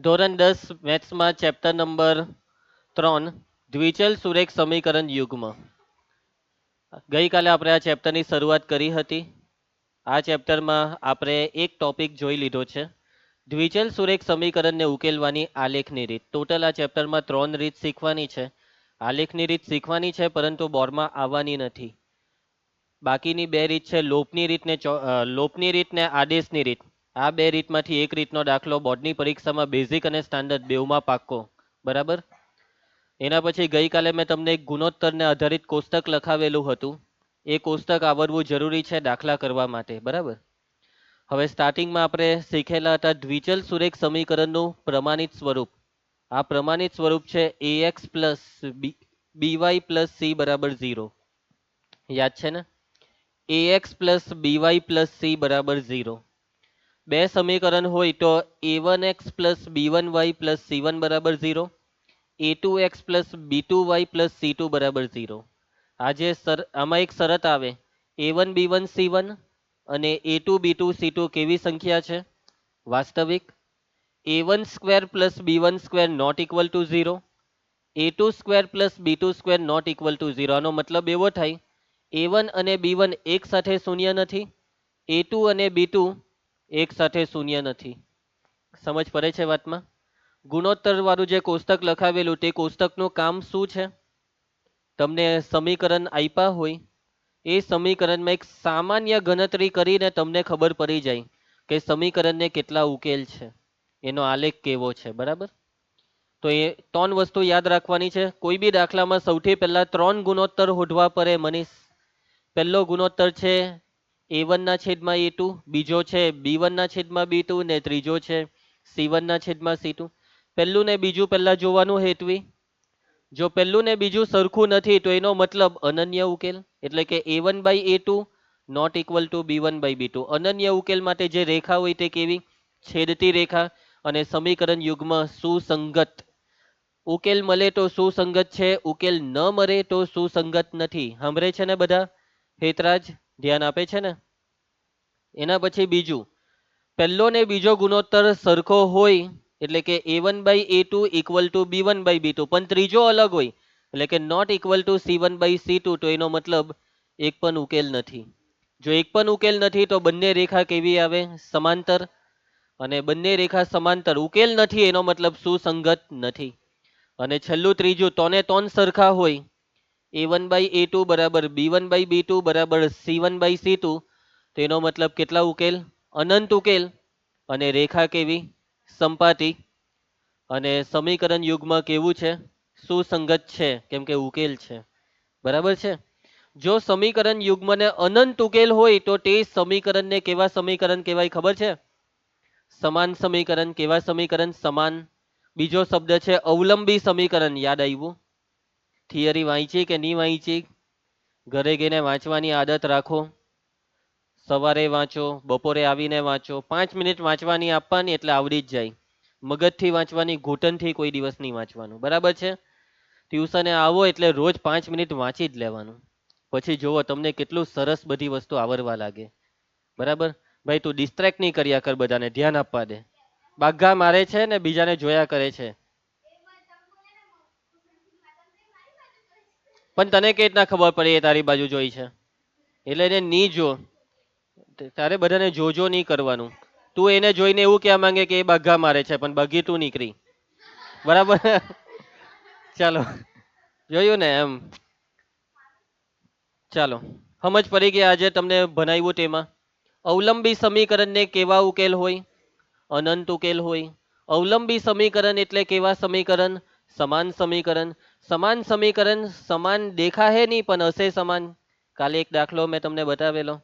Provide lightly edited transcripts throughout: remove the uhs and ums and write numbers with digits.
ધોરણ 10 મેથ્સમાં chapter number 3 દ્વિચલ સુરેખ સમીકરણ યુગ્મ. ગઈકાલે આપણે આ ચેપ્ટરની શરૂઆત કરી હતી. આ ચેપ્ટરમાં આપણે એક ટોપિક જોઈ લીધો છે, દ્વિચલ સુરેખ સમીકરણને ઉકેલવાની આલેખની રીત. ટોટલ આ ચેપ્ટરમાં 3 રીત શીખવાની છે. આલેખની રીત શીખવાની છે પરંતુ બોર્ડમાં આવવાની નથી. બાકીની 2 રીત છે, લોપની રીત ને આદેશની રીત. આ 2 રીતમાંથી એક રીતનો દાખલો બોર્ડની પરીક્ષામાં બેઝિક અને સ્ટાન્ડર્ડ બેવમાં પાક્કો. બરાબર. એના પછી ગઈકાલે મેં તમને એક ગુણોત્તરને આધારિત કોષ્ટક લખાવેલું હતું. એ કોષ્ટક આવડવું જરૂરી છે દાખલા કરવા માટે. બરાબર. હવે સ્ટાર્ટિંગમાં આપણે શીખેલા હતા દ્વિચલ સુરેખ સમીકરણનું પ્રમાણિત સ્વરૂપ. આ પ્રમાણિત સ્વરૂપ છે ax plus by plus c બરાબર 0. યાદ છે ને? ax plus by plus c બરાબર 0. બે સમીકરણ હોય તો a1x plus b1y plus c1 બરાબર 0, a2x plus b2y plus c2 બરાબર 0. આજે આમાં એક શરત આવે, a1 b1 c1 અને a2 b2 c2 કેવી સંખ્યા છે? વાસ્તવિક. a1 square plus b1 square not equal to 0, a2 square plus b2 square not equal to 0. આનો મતલબ એવો થાય, a1 અને b1 એક સાથે શૂન્ય નથી, a2 અને b2 એક સાથે શૂન્ય નથી. સમજ પડે છે વાતમાં? ગુણોત્તર વાળું જે કોષ્ટક લખાવેલું તે કોષ્ટકનું કામ શું છે? તમને સમીકરણ આપ્યા હોય, એ સમીકરણમાં એક સામાન્ય ગણતરી કરીને તમને ખબર પડી જાય કે સમીકરણને કેટલા ઉકેલ છે, એનો આલેખ કેવો છે. બરાબર. તો એ 3 વસ્તુ યાદ રાખવાની છે. કોઈ બી દાખલામાં સૌથી પહેલા 3 ગુણોત્તર શોધવા પડે. મનીષ, પહેલો ગુણોત્તર છે a1 ના છેદમાં a2, બીજો છે b1 ના છેદમાં b2 ને ત્રીજો છે c1 ના છેદમાં c2. પહેલું ને બીજું પહેલા જોવાનું હેતવી. જો પહેલું ને બીજું સરખું નથી તો એનો મતલબ અનન્ય ઉકેલ, એટલે કે a1 by a2 not equal to b1 by b2. અનન્ય ઉકેલ માટે જે રેખા હોય તે કેવી? છેદતી રેખા. અને સમીકરણ યુગ્મ સુસંગત. ઉકેલ મળે તો સુસંગત છે, ઉકેલ ન મળે તો સુસંગત નથી. સાંભળે છે ને બધા? હેતરાજ ધ્યાન આપે છે ને? એના પછી બીજું, પહેલો ને બીજો ગુણોત્તર સરખો હોય એટલે કે a1 by a2 equal to b1 by b2, પણ ત્રીજો અલગ હોય એટલે કે not equal two c1 by c2, તો એનો મતલબ એક પણ ઉકેલ નથી. જો એક પણ ઉકેલ નથી તો બંને રેખા કેવી આવે? સમાંતર. અને બંને રેખા સમાંતર, ઉકેલ નથી એનો મતલબ સુસંગત નથી. અને છેલ્લું ત્રીજું, તોને તોન સરખા હોય, a1 બાય a2 બરાબર b1 બાય b2 બરાબર c1 બાય c2, તો એનો મતલબ કેટલા ઉકેલ? અનંત ઉકેલ. અને રેખા કેવી? સંપાતી. અને સમીકરણ યુગ્મ કેવું છે? સુસંગત છે, કેમ કે ઉકેલ છે. બરાબર છે. જો સમીકરણ યુગ્મને અનંત ઉકેલ હોય તો તે સમીકરણને કેવા સમીકરણ કહેવાય ખબર છે? સમાન સમીકરણ. કેવા સમીકરણ? સમાન. બીજો શબ્દ છે અવલંબી સમીકરણ. યાદ આવ્યું? થિયરી વાંચી કે નહીં વાંચી? ઘરે ગઈને વાંચવાની આદત રાખો. સવારે વાંચો, બપોરે આવીને વાંચો. 5 મિનિટ વાંચવાની આપવાની એટલે આવડી જ જાય. મગજથી વાંચવાની, ઘૂંટણથી કોઈ દિવસ નહીં વાંચવાનું. બરાબર છે? ટ્યુશને આવો એટલે રોજ 5 મિનિટ વાંચી જ લેવાનું. પછી જુઓ તમને કેટલું સરસ બધી વસ્તુ આવડવા લાગે. બરાબર. ભાઈ તું ડિસ્ટ્રેક્ટ નહીં કર્યા કર, બધાને ધ્યાન આપવા દે. બાઘા મારે છે ને બીજાને જોયા કરે છે. પણ તને કઈ રીતના ખબર પડી એ તારી બાજુ જોઈ છે? એટલે એને ની જો, તારે બધાને જોજો નહીં કરવાનું. તું એને જોઈને એવું કહેવા માંગે કે એ બાઘા મારે છે, પણ બગી તું નીકળી. બરાબર. ચાલો, જોયું ને એમ. ચાલો, સમજ પડી ગઈ આજે તમને ભણાવ્યું તેમાં? અવલંબી સમીકરણને કેવા ઉકેલ હોય? અનંત ઉકેલ હોય. અવલંબી સમીકરણ એટલે કેવા સમીકરણ? સમાન સમીકરણ. સમાન સમીકરણ સમાન દેખાય નહીં પણ હશે સમાન. કાલે એક દાખલો મેં તમને બતાવેલો,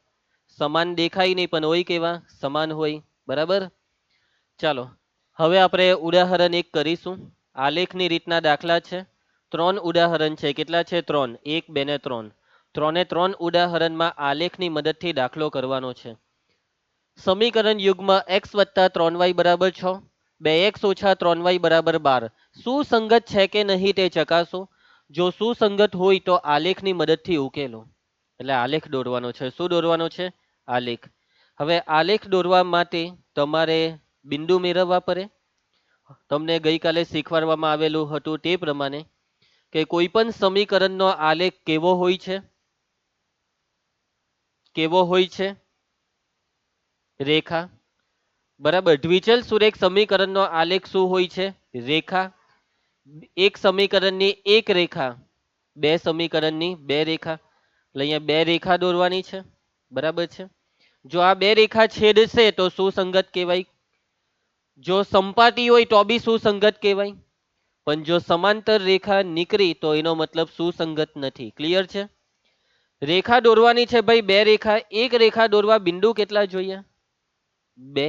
સમાન દેખાય નહીં પણ હોય કેવા? સમાન હોય. બરાબર. ચાલો, હવે આપણે ઉદાહરણ એક કરીશું. આલેખની રીતના દાખલા છે. 3 ઉદાહરણ છે. કેટલા છે? 3. 1, 2 ને 3. 3 ઉદાહરણમાં આલેખની મદદથી દાખલો કરવાનો છે. સમીકરણ યુગ્મ x વત્તા 3y બરાબર 6, 2x ઓછા 3y બરાબર 12 સુસંગત છે કે નહીં તે ચકાસો. જો સુસંગત હોય તો આલેખની મદદથી ઉકેલો. એટલે આલેખ દોરવાનો છે. શું દોરવાનો છે? આલેખ. હવે આલેખ દોરવા માટે તમારે બિંદુ મેળવવા પડે. તમને ગઈકાલે શીખવાડવામાં આવેલું હતું તે પ્રમાણે કે કોઈ પણ સમીકરણનો આલેખ કેવો હોય છે? કેવો હોય છે? રેખા. બરાબર. દ્વિચલ સુરેખ સમીકરણનો આલેખ શું હોય છે? રેખા. એક સમીકરણની એક રેખા, બે સમીકરણની બે રેખા. એટલે અહીંયા બે રેખા દોરવાની છે. બરાબર છે. જો આ બે રેખા છેદશે તો સુસંગત કહેવાય. જો સંપાતી હોય તો બી સુસંગત કહેવાય. પણ જો સમાંતર રેખા નીકળી તો એનો મતલબ સુસંગત નથી. ક્લિયર છે? રેખા દોરવાની છે ભાઈ, બે રેખા. એક રેખા દોરવા બિંદુ કેટલા જોઈએ? બે.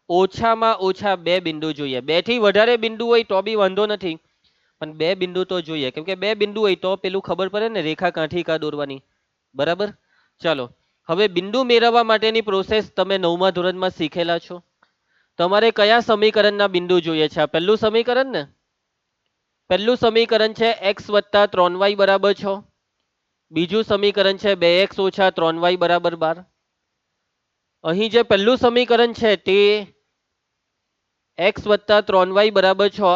ઓછામાં ઓછા બે બિંદુ જોઈએ. બે થી વધારે બિંદુ હોય તો બી વાંધો નથી, પણ બે બિંદુ તો જોઈએ. કેમ કે બે બિંદુ હોય તો પેલું ખબર પડે ને રેખા કાંઠી કા દોરવાની. બરાબર. ચાલો, હવે બિંદુ મેળવવા માટેની પ્રોસેસ તમે 9મા ધોરણમાં શીખેલા છો. તમારે કયા સમીકરણના બિંદુ જોઈએ છે? આ પહેલું સમીકરણ ને? પહેલું સમીકરણ છે x વત્તા 3y બરાબર 6. બીજું સમીકરણ છે 2x ઓછા 3y બરાબર 12. અહીં જે પહેલું સમીકરણ છે તે x વત્તા 3y બરાબર 6.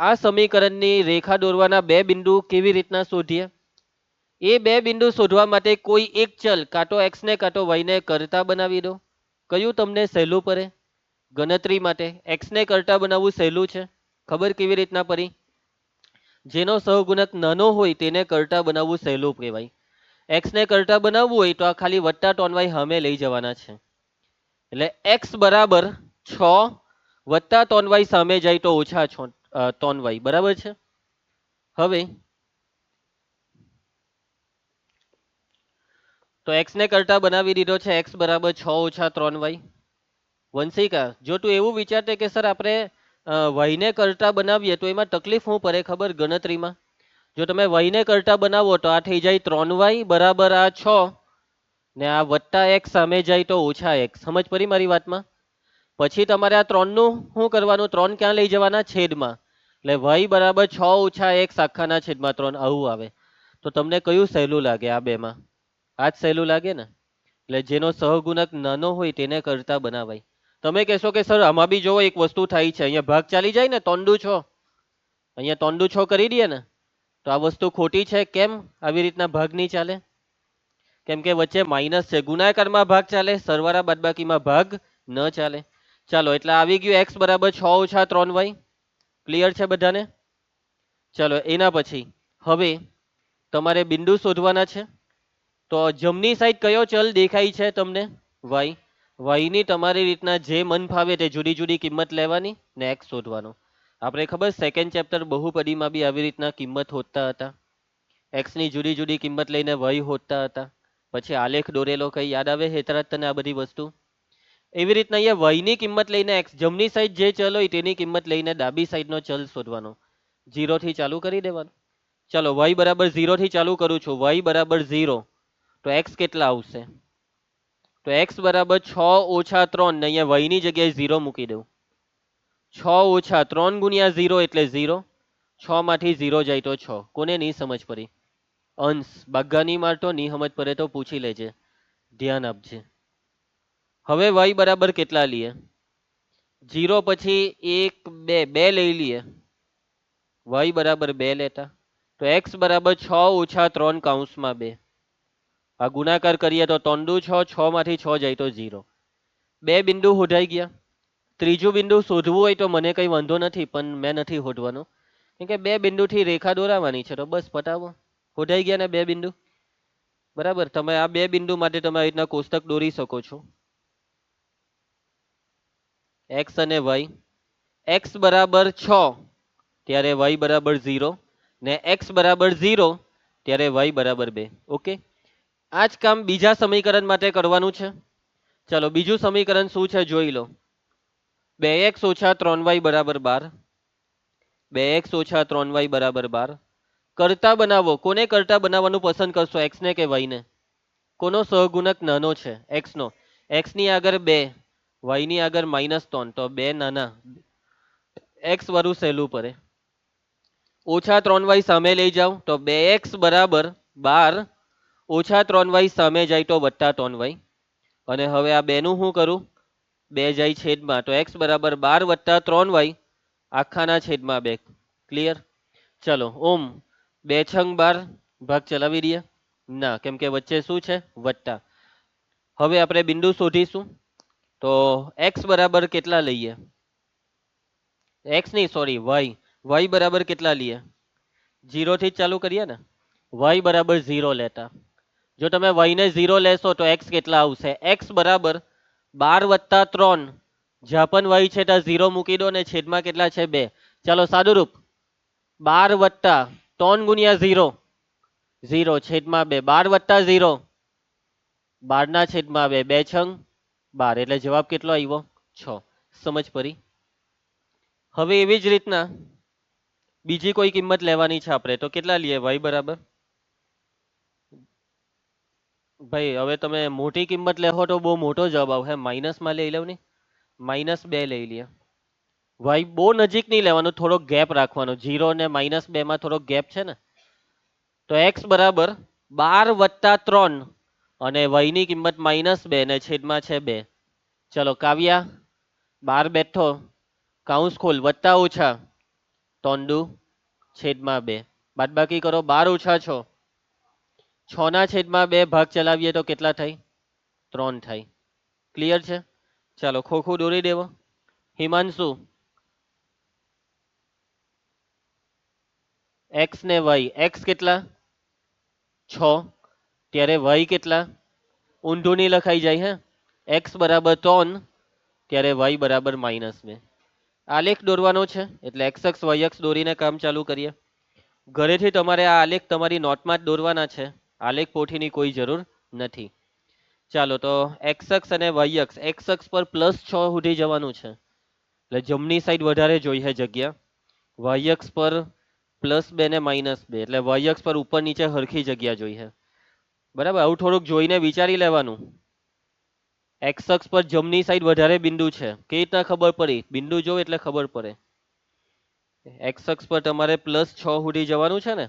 આ સમીકરણની રેખા દોરવાના બે બિંદુ કેવી રીતના શોધીએ? એ બે બિંદુ શોધવા માટે કોઈ એક ચલ કાં તો x ને કાં તો y ને કરતા બનાવી દો. કયું તમને સહેલું પડે ગણતરી માટે? x ને કરતા બનાવવું સહેલું છે. ખબર કેવી રીતના પડી? જેનો સહગુણક નાનો હોય તેને કરતા બનાવવું સહેલું કહેવાય. x ને કરતા બનાવવું હોય તો આ ખાલી વત્તા 3y સામે લઈ જવાના છે. એટલે x બરાબર 6 વત્તા 3y સામે જાય તો ઓછા 3y. બરાબર છે. હવે તો x ને કરતા બનાવી દીધો છે. x બરાબર 6 ઓછા 3y. વંશિકા, જો તું એવું વિચારતે કે સર આપણે y ને કરતા બનાવીએ તો એમાં તકલીફ શું પડે ખબર ગણતરીમાં? જો તમે y ને કરતા બનાવો તો આ થઈ જાય 3y બરાબર આ 6 ને આ વત્તા x સામે જાય તો ઓછા x. સમજ પડી મારી વાતમાં? પછી તમારે આ 3 નું શું કરવાનું? 3 ક્યાં લઈ જવાના? છેદમાં. એટલે y બરાબર 6 ઓછા x આખાના છેદમાં 3 આવું આવે. તો તમને કયું સહેલું લાગે આ બેમાં? આ જ સહેલું લાગે ને. એટલે જેનો સહગુણક નાનો હોય તેને કરતા બનાવાય. તમે કહેશો કે સર આમાં બી જો એક વસ્તુ થાય છે, અહીંયા ભાગ ચાલી જાય ને, તોંડુ છો, અહીંયા તોંડુ છો કરી દઈએ ને તો આ વસ્તુ ખોટી છે. કેમ આવી રીતના ભાગ નહીં ચાલે? કેમ કે વચ્ચે માઇનસ છે. ગુણાકારમાં ભાગ ચાલે, સરવાળા બાદબાકીમાં ભાગ ન ચાલે. ચાલો, એટલે આવી ગયું x બરાબર 6 ઓછા 3y. ક્લિયર છે બધાને? ચાલો, એના પછી હવે તમારે બિંદુ શોધવાના છે. તો જમણી સાઈડ કયો ચલ દેખાય છે તમને? y ની તમારી રીતના જે મન ફાવે તે જુદી જુદી કિંમત લેવાની ને x શોધવાનો. આપણે ખબર સેકન્ડ ચેપ્ટર બહુપદીમાં બી આવી રીતના કિંમત હોતા હતા. x ની જુદી જુદી કિંમત લઈને y હોતા હતા. પછી આલેખ દોરેલો, કઈ યાદ આવે હેતરાજ તને આ બધી વસ્તુ? એવી રીતના અહીંયા y ની કિંમત લઈને x, જમણી સાઈડ જે ચલ હોય તેની કિંમત લઈને ડાબી સાઈડનો ચલ શોધવાનો. 0 થી ચાલુ કરી દેવાનું. ચાલો, y બરાબર 0 થી ચાલુ કરું છું. y બરાબર 0 તો x કેટલા આવશે? તો x બરાબર 6 ઓછા 3 ને અહીંયા y ની જગ્યાએ 0 મૂકી દઉં. 6 ઓછા 3 ગુણ્યા 0 એટલે 0. 6 માંથી 0 જાય તો 6. કોને નહીં સમજ પડી? અંશ બાગાની મારતો નહીં સમજ પડે તો પૂછી લેજે, ધ્યાન આપજે. હવે y બરાબર કેટલા લઈએ? 0 પછી 1 2 2 લઈ લઈએ. y બરાબર 2 લેતા તો x બરાબર 6 ઓછા 3 કૌંસમાં 2. આ ગુણાકાર કરીએ તો તોંડુ 6, 6 માંથી 6 જાય તો 0. બે બિંદુ શોધાઈ ગયા. ત્રીજું બિંદુ શોધવું હોય તો મને કઈ વાંધો નથી, પણ મેં નથી શોધવાનું કેમ કે બે બિંદુથી રેખા દોરાવાની છે. તો બસ પટાવો. શોધાઈ ગયા ને બે બિંદુ? બરાબર. તમે આ બે બિંદુ માટે તમે આ રીતના કોષ્ટક દોરી શકો છો. x અને y. x બરાબર 6 ત્યારે y બરાબર 0 ને x બરાબર 0 ત્યારે y બરાબર 2. ઓકે, આ જ કામ બીજા સમીકરણ માટે કરવાનું છે. ચાલો, બીજું સમીકરણ શું છે જોઈ લો. 2x ઓછા 3y બરાબર 12. 2x ઓછા 3y બરાબર 12. કરતા બનાવો. કોને કરતા બનાવવાનું પસંદ કરશો, x ને કે y ને? કોનો સહગુણક નાનો છે? x નો. x ની આગળ 2, y ની આગળ -3 તો 2 નાના. x વાળું સહેલું પડે. ઓછા 3y સામે લઈ જાઓ તો 2x બરાબર 12 ઓછા 3y સામે જાય તો વત્તા 3y. અને હવે આ બેનું શું કરું? 2 જાય છેદમાં તો x બરાબર 12 વત્તા 3y આખાના છેદમાં 2. ક્લિયર? ચલો ઓમ 2 છંગ 12 ભાગ ચલાવી દઈએ ના, કેમ કે વચ્ચે શું છે વત્તા. હવે આપણે બિંદુ શોધીશું. તો x બરાબર કેટલા લઈએ? x નહીં, સોરી, y બરાબર કેટલા લઈએ? 0 થી જ ચાલુ કરીએ ને. y બરાબર 0 લેતા. જો તમે y ને 0 લેશો તો x કેટલા આવશે? x બરાબર 12 + 3. જ્યાં પણ y છે ત્યાં 0 મૂકી દો ને છેદમાં કેટલા છે 2. ચાલો સાદુરૂપ 12 + 3 ગુણ્યા 0, 0 છેદમાં 2. 12 + 0 12 ના છેદમાં 2. 2 છંગ 12 એટલે જવાબ કેટલો આવ્યો? 6. સમજ પડી? હવે એવી જ રીતના બીજી કોઈ કિંમત લેવાની છે આપણે, તો કેટલા લઈએ? y બરાબર, ભાઈ હવે તમે મોટી કિંમત લેહો તો બહુ મોટો જવાબ આવશે. માઇનસમાં લઈ લઉં ને, -2 લઈ લઈએ. y બહુ નજીક નહીં લેવાનું, થોડો ગેપ રાખવાનો. 0 ને -2 માં થોડો ગેપ છે ને. તો x બરાબર 12 + 3 અને y ની કિંમત -2 ને છેદમાં છે 2. ચલો કાવ્યા 12 બેઠો, કાઉન્સ ખોલ, વત્તા ઓછા 3 દુ છેદમાં 2. બાદબાકી કરો 12 - 6, 6 ના છેદમાં 2 ભાગ ચલાવીએ તો કેટલા થાય? 3 થાય. ક્લિયર છે? ચાલો ખોખું દોરી દેવો. હિમાંશુ x ને y, x કેટલા? 6, ત્યારે y કેટલા? ઊંધું નહીં લખાઈ જાય હે. x બરાબર 3 ત્યારે y બરાબર -2. આલેખ દોરવાનો છે એટલે x અક્ષ y અક્ષ દોરીને કામ ચાલુ કરીએ. ઘરેથી તમારે આ આલેખ તમારી નોટમાં જ દોરવાના છે. આલેખ પોથીની કોઈ જરૂર નથી. ચાલો તો x અક્ષ અને y અક્ષ, x અક્ષ પર +6 સુધી જવાનું છે એટલે જમણી સાઈડ વધારે જોઈએ જગ્યા. y અક્ષ પર +2 ને -2 એટલે y અક્ષ પર ઉપર નીચે હરખી જગ્યા જોઈએ. બરાબર, આવું થોડુંક જોઈને વિચારી લેવાનું. x અક્ષ પર જમણી સાઈડ વધારે બિંદુ છે, કેવી રીતના ખબર પડી? બિંદુ જો એટલે ખબર પડે. x અક્ષ પર તમારે +6 સુધી જવાનું છે ને.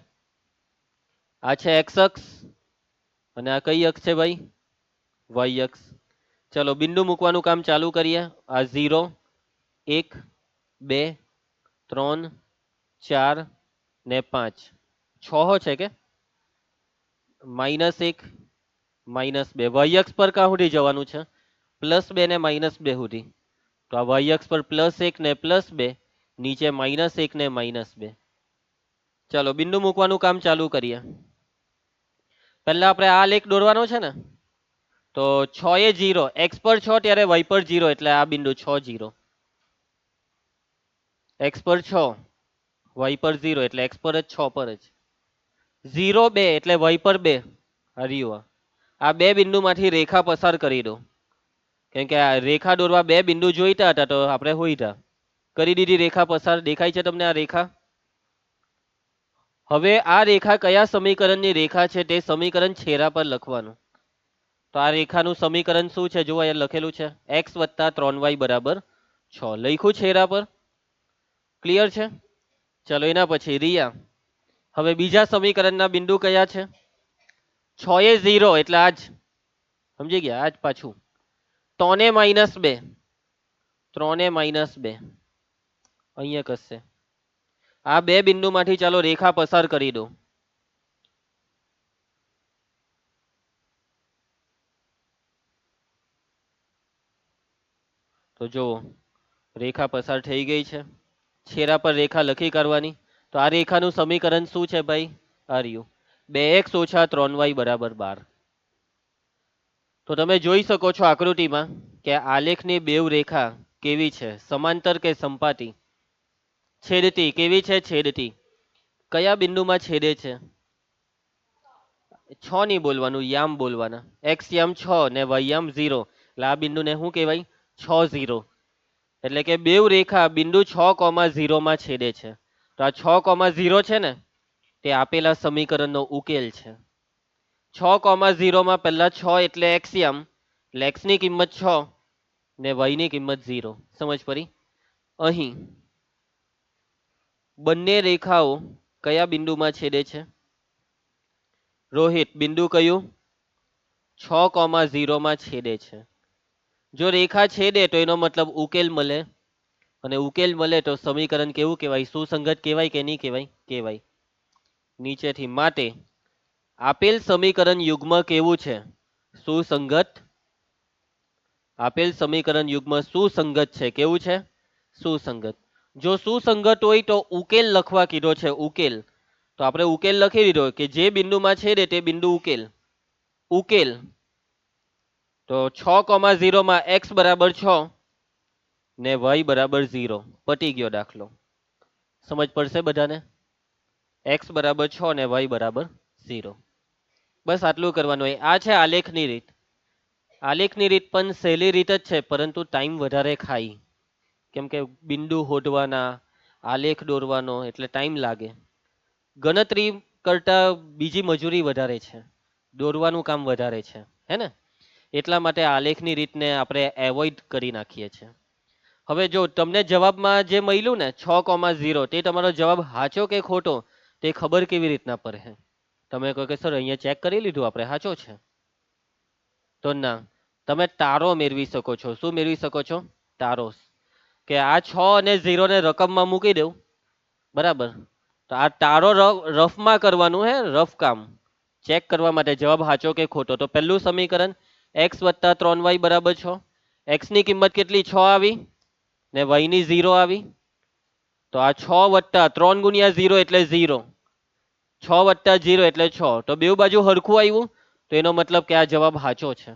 આ છે x અક્ષ અને આ કઈ અક્ષ છે ભાઈ? y અક્ષ. ચલો બિંદુ મૂકવાનું કામ ચાલુ કરીએ. આ 0, 1, 2, 3, 4 ને 5. 6 છે કે -1 -2. y અક્ષ પર ક્યાં સુધી જવાનું છે? +2 ને -2 સુધી. તો આ y અક્ષ પર +1 ને +2, નીચે -1 ને -2. ચાલો બિંદુ મૂકવાનું કામ ચાલુ કરીએ. પહેલા આપણે આ લેખ દોરવાનો છે ને. તો 6 એ 0, x પર 6 ત્યારે y પર 0 એટલે આ બિંદુ 6 0. x પર 6, y પર 0 એટલે x પર જ 6 પર જ. 0 2 એટલે y પર 2. હરિયો આ બે બિંદુમાંથી રેખા પસાર કરી દો. કેમ કે આ રેખા દોરવા બે બિંદુ જોઈતા હતા તો આપણે હોઈતા કરી દીધી રેખા પસાર. દેખાય છે તમને આ રેખા? હવે આ રેખા કયા સમીકરણની રેખા છે તે સમીકરણ છેરા પર લખવાનું. તો આ રેખાનું સમીકરણ શું છે? જો અહીંયા લખેલું છે x + 3y = 6. લખ્યું છેરા પર. ક્લિયર છે? ચલો એના પછી રિયા, હવે બીજા સમીકરણના બિંદુ કયા છે? 6 એ 0 એટલે આજ, સમજી ગયા? આજ પાછું 3 ને -2, 3 ને -2 અહીંયા કશે. આ બે બિંદુમાંથી ચાલો રેખા પસાર કરી દો. તો જો રેખા પસાર થઈ ગઈ છે. છેરા પર રેખા લખી કાઢવાની. તો આ રેખાનું સમીકરણ શું છે ભાઈ? આ રહ્યું 2x - 3y = 12. તો તમે જોઈ શકો છો આકૃતિમાં કે આલેખની બેવ રેખા કેવી છે? સમાંતર કે સંપાતી? છેદતી. કેવી છે? છેદતી. કયા બિંદુમાં છેદે છે? 6 નહીં બોલવાનું, યામ બોલવાના. x યામ 6 ને y યામ 0 એટલે આ બિંદુને શું કહેવાય? 6 0. એટલે કે બેવ રેખા બિંદુ 6,0 માં છેદે છે. તો આ 6,0 છે ને તે આપેલા સમીકરણનો ઉકેલ છે. 6,0 માં પહેલા 6 એટલે x યામ, એટલે x ની કિંમત 6 ને y ની કિંમત 0. સમજ પડી? અહીં બંને રેખાઓ કયા બિંદુમાં છેદે છે? રોહિત, બિંદુ કયું? 6,0 માં છેદે છે. જો રેખા છેદે તો એનો મતલબ ઉકેલ મળે. અને ઉકેલ મળે તો સમીકરણ કેવું કહેવાય? સુસંગત કહેવાય કે નહીં કહેવાય? કહેવાય. નીચેથી માટે આપેલ સમીકરણ યુગ્મ કેવું છે? સુસંગત. આપેલ સમીકરણ યુગ્મ સુસંગત છે. કેવું છે? સુસંગત. જો સુસંગત હોય તો ઉકેલ લખવા કીધો છે. ઉકેલ તો આપણે ઉકેલ લખી દીધો કે જે બિંદુમાં છેદે તે બિંદુ ઉકેલ. ઉકેલ તો 6,0 માં x બરાબર 6 ને y બરાબર 0. પટી ગયો દાખલો. સમજ પડશે બધાને? x બરાબર 6 ને y બરાબર 0. બસ આટલું કરવાનું હોય. આ છે આલેખની રીત. આલેખની રીત પણ સહેલી રીત જ છે, પરંતુ ટાઈમ વધારે ખાય. કેમ કે બિંદુ હોદવાના, આલેખ દોરવાનો એટલે ટાઈમ લાગે. ગણતરી કરતા બીજી મજૂરી વધારે છે, દોરવાનું કામ વધારે છે, હે ને? એટલા માટે આલેખની રીતને આપણે એવોઇડ કરી નાખીએ છીએ. હવે જો તમને જવાબમાં જે મળ્યું ને 6,0 તે તમારો જવાબ સાચો કે ખોટો તે ખબર કેવી રીતના પડે? તમે કહો કે સર અહીંયા ચેક કરી લીધું આપણે, સાચો છે. તો ના, તમે તારો મેળવી શકો છો. શું મેળવી શકો છો? તારો. કે આ 6 અને 0 ને રકમમાં મૂકી દઉં, બરાબર? તો આ તારો રફમાં કરવાનું હે, રફ કામ ચેક કરવા માટે જવાબ સાચો કે ખોટો. તો પહેલું સમીકરણ x વત્તા 3y બરાબર 6. x ની કિંમત કેટલી? 6 આવી ને y ની 0 આવી. તો આ 6 વત્તા 3 ગુણ્યા 0 એટલે 0. 6 વત્તા 0 એટલે 6. તો બેઉ બાજુ હરખું આવ્યું તો એનો મતલબ કે આ જવાબ સાચો છે.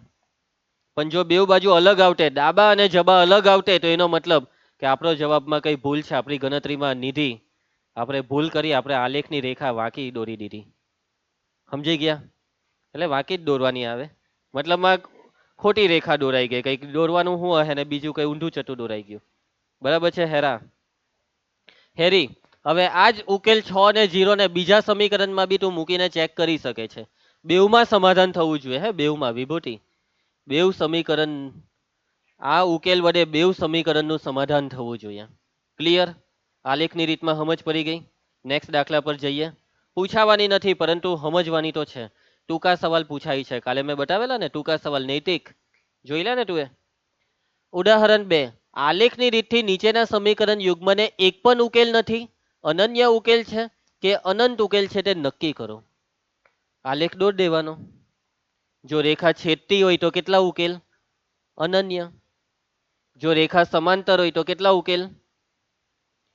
પણ જો બેઉ બાજુ અલગ આવતે, ડાબા અને જબા અલગ આવતે, તો એનો મતલબ કે આપણો જવાબમાં કઈ ભૂલ છે, આપણી ગણતરીમાં નિધિ આપણે ભૂલ કરી, આપણે આલેખની રેખા વાંકી દોરી દીધી. સમજી ગયા? એટલે વાંકી જ દોરવાની આવે, મતલબમાં ખોટી રેખા દોરાઈ ગઈ. કંઈક દોરવાનું શું હે ને બીજું કઈ ઊંધું ચટું દોરાઈ ગયું. બરાબર છે હેરા? હેરી, હવે આ જ ઉકેલ 6 ને 0 ને બીજા સમીકરણમાં બી તું મૂકીને ચેક કરી શકે છે. બેઉમાં સમાધાન થવું જોઈએ. હે, બેઉમાં વિભૂતિ, બેઉ સમીકરણ, આ ઉકેલ વડે બેઉ સમીકરણનું સમાધાન થવું જોઈએ. ક્લિયર? આલેખની રીતમાં સમજ પડી ગઈ? નેક્સ્ટ દાખલા પર જઈએ. પૂછાવાની નથી, પરંતુ સમજવાની તો છે. ટૂંકા સવાલ પૂછાય છે. કાલે મેં બતાવેલા ને ટૂંકા સવાલ, નૈતિક જોઈ લે ને તું એ. ઉદાહરણ 2, આલેખની રીતથી નીચેના સમીકરણ યુગ્મને એક પણ ઉકેલ નથી, અનન્ય ઉકેલ છે કે અનંત ઉકેલ છે તે નક્કી કરો. આલેખ દોર દેવાનો. જો રેખા છેદતી હોય તો કેટલા ઉકેલ? અનન્ય. જો રેખા સમાંતર હોય તો કેટલા ઉકેલ?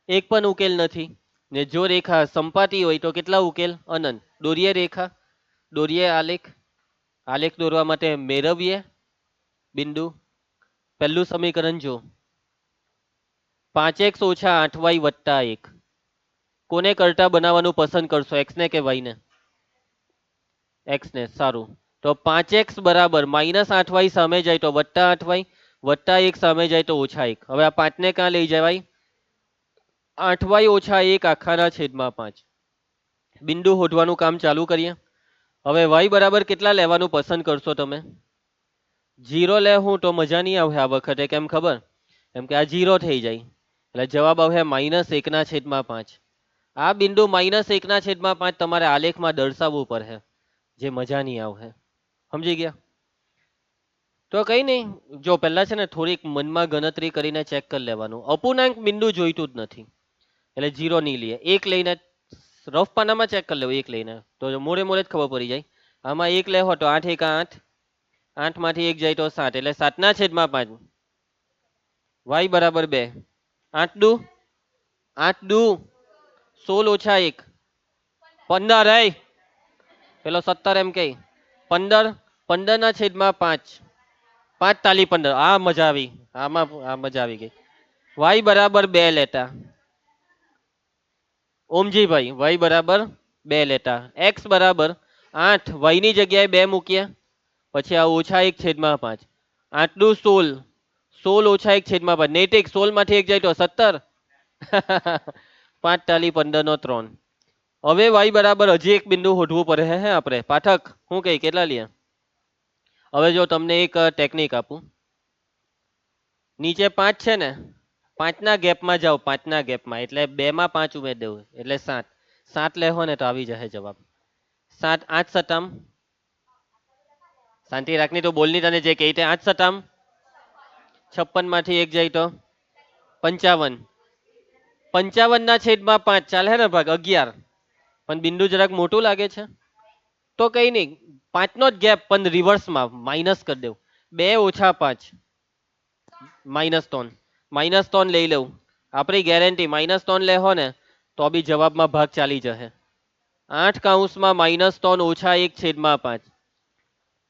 એક પણ ઉકેલ નથી. ને જો રેખા સંપાતી હોય તો કેટલા ઉકેલ? અનંત. દોરીએ રેખા, દોરીએ આલેખ. આલેખ દોરવા માટે મેળવીએ બિંદુ. પહેલું સમીકરણ જો, 5x ઓછા 8y વત્તા 1. કોને કરતા બનાવવાનું પસંદ કરશો, x ને કે y ને? x ને. સારું. તો 5x બરાબર -8y સામે જાય તો વત્તા 8y, વત્તા 1 સામે જાય તો ઓછા 1. હવે આ 5 ને ક્યાં લઈ જવાય? 8y ઓછા 1 આખાના છેદમાં 5. બિંદુ હોદવાનું કામ ચાલુ કરીએ. હવે y બરાબર કેટલા લેવાનું પસંદ કરશો તમે? 0 લે હું તો મજા નહીં આવે આ વખતે. કેમ ખબર? કેમ કે આ 0 થઈ જાય એટલે જવાબ આવે -1/5. આ બિંદુ -1/5 તમારે આલેખમાં દર્શાવવું પડે, જે મજા નહીં આવે. સમજી ગયા? તો કઈ નહીં, જો પહેલા છે ને થોડીક મનમાં ગણતરી કરીને ચેક કરી લેવાનું. અપૂર્ણાંક બિંદુ જોઈતું જ નથી એટલે 0 નહીં લઈએ. એક લઈને રફ પાનામાં ચેક કરી લેવું. એક લઈને તો મોડે મોડે જ ખબર પડી જાય. આમાં એક લેવો તો 8 એકા 8, 8 માંથી 1 જાય તો 7, એટલે 7/5. y બરાબર 2. 8 દુ 8 દુ 16 ઓછા 1 15. પેલો 17 એમ કે 15, 15/5. 5 તાલી 15. આ મજા આવી, આમાં આ મજા આવી ગઈ. y બરાબર 2 લેતા ઓમજીભાઈ, y બરાબર 2 લેતા. x બરાબર 8, y ની જગ્યાએ 2 મૂકીએ, પછી આ ઓછા 1/5. 8 દુ 16, 16 ઓછા 1/5. નૈતિક 16 માંથી 1 જાય તો 17. 5 તાલી 15 નો 3. હવે y બરાબર હજી એક બિંદુ હોધવું પડે હે આપણે. પાઠક હું કઈ કેટલા લે? હવે જો તમને એક ટેકનિક આપું. નીચે 5 છે ને, 5 ના ગેપમાં જાઓ, 5 ના ગેપમાં, એટલે 2 માં 5 ઉમેરી દેવું એટલે 7. 7 લેહો ને તો આવી જશે જવાબ. 7 8 સતામ. શાંતિ રાખની તો બોલની, તને જે કહી તે 8 સતામ. 56 માંથી 1 જાય તો 55. 55/5 ચાલે ને ભાગ 11. પણ બિંદુ જરાક મોટું લાગે છે તો કઈ નહીં, 5નો જ ગેપ પણ રિવર્સમાં માઇનસ કરી દેવું. 2 - 5 -3. -3 લઈ લઉં, આપણી ગેરંટી -3 લેહો ને તો બી જવાબમાં ભાગ ચાલી જશે. 8 - 3 -1/5.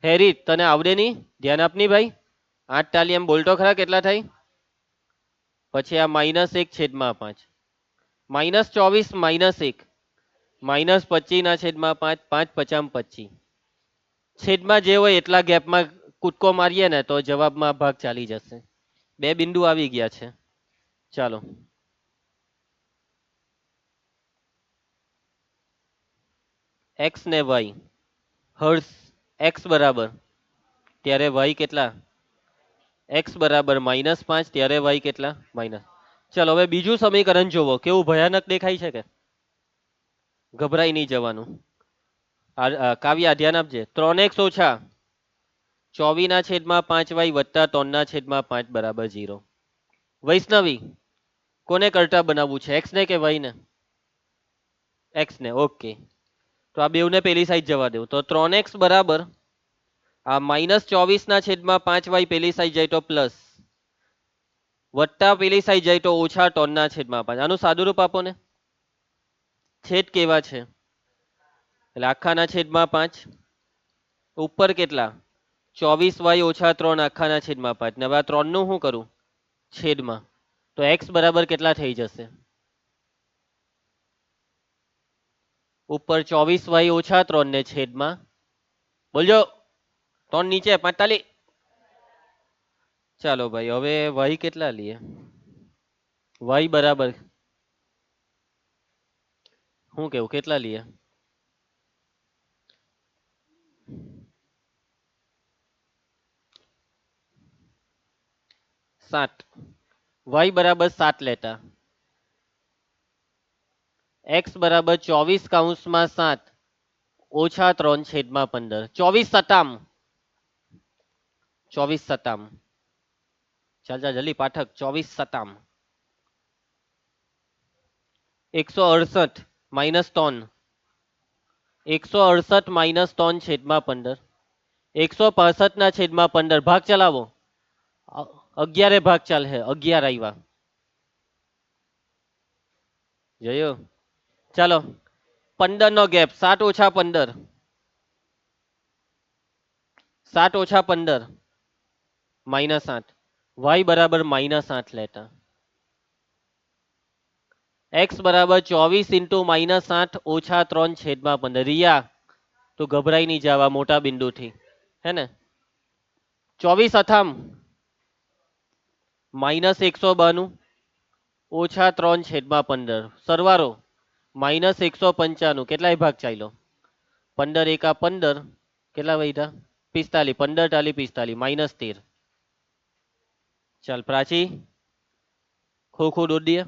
હેરી તને આવડે નહીં? ધ્યાન આપની ભાઈ. 8 તાલી એમ બોલતો ખરા કેટલા થાય? પછી આ -1/5. -24 -1 -25/5 5 × 5 = 25. છેદમાં જે હોય એટલા ગેપમાં કૂદકો મારીએ ને તો જવાબમાં ભાગ ચાલી જશે. 2 બિંદુ આવી ગયા છે. ચાલો એક્સ ને વાય. હર્ષ એક્સ બરાબર ત્યારે વાય કેટલા? એક્સ બરાબર -5 ત્યારે વાય કેટલા? માઇનસ. ચલો હવે બીજું સમીકરણ જોવો, કેવું ભયાનક દેખાય છે કે? ગભરાઈ નહીં જવાનું. કાવ્યા ધ્યાન આપજે. 3x - 24/5y વત્તા 3/5 બરાબર 0. વૈષ્ણવી કોને કરતા બનાવવું છે, એક્સ ને કે વાય ને? એક્સ ને. ઓકે, તો આ બેવને પેલી સાઈડ જવા દેવું. તો 3x બરાબર આ -24/5y પેલી સાઈડ જાય તો પ્લસ, વત્તા પેલી સાઈડ જાય તો -3/5. આનું સાદુરૂપ આપો ને. છેદ કેવા છે એટલે આખાના છેદમાં 5. ઉપર કેટલા? 24y - 3 આખાના છેદમાં 5. ને હવે આ 3 નું શું કરું? છેદમાં. તો x બરાબર કેટલા થઈ જશે? ઉપર 24y - 3 ને છેદમાં બોલજો 3 નીચે 45. ચાલો ભાઈ હવે y કેટલા લઈએ? y બરાબર શું કેવું કેટલા લઈએ? 7. y બરાબર 7 લેતા. x બરાબર 24/7 -3/15. 24 સતામ. ચાલ ચાલ જલ્દી પાઠક. 24 સતામ. 168 -3. 168 -3/15. 165/15 ભાગ ચલાવો. 11 ભાગ ચાલે છે. 11 આવ્યા. જોયું? ચાલો 15 નો ગેપ. 7 - 15. 7 - 15 -8. y બરાબર -8 લેતા. x બરાબર 24 × -8 - 3/15. રિયા તો ગભરાઈ નહીં જવા મોટા બિંદુથી, હે ને? 24 અથામ -192 -3/15. સરવારો -195. કેટલાય ભાગ ચાલ્યો? 15 × 15 કેટલા વધ્યા? 45. 15 ટાલી 45 -13. ચાલ પ્રાચી ખો દોડ દે.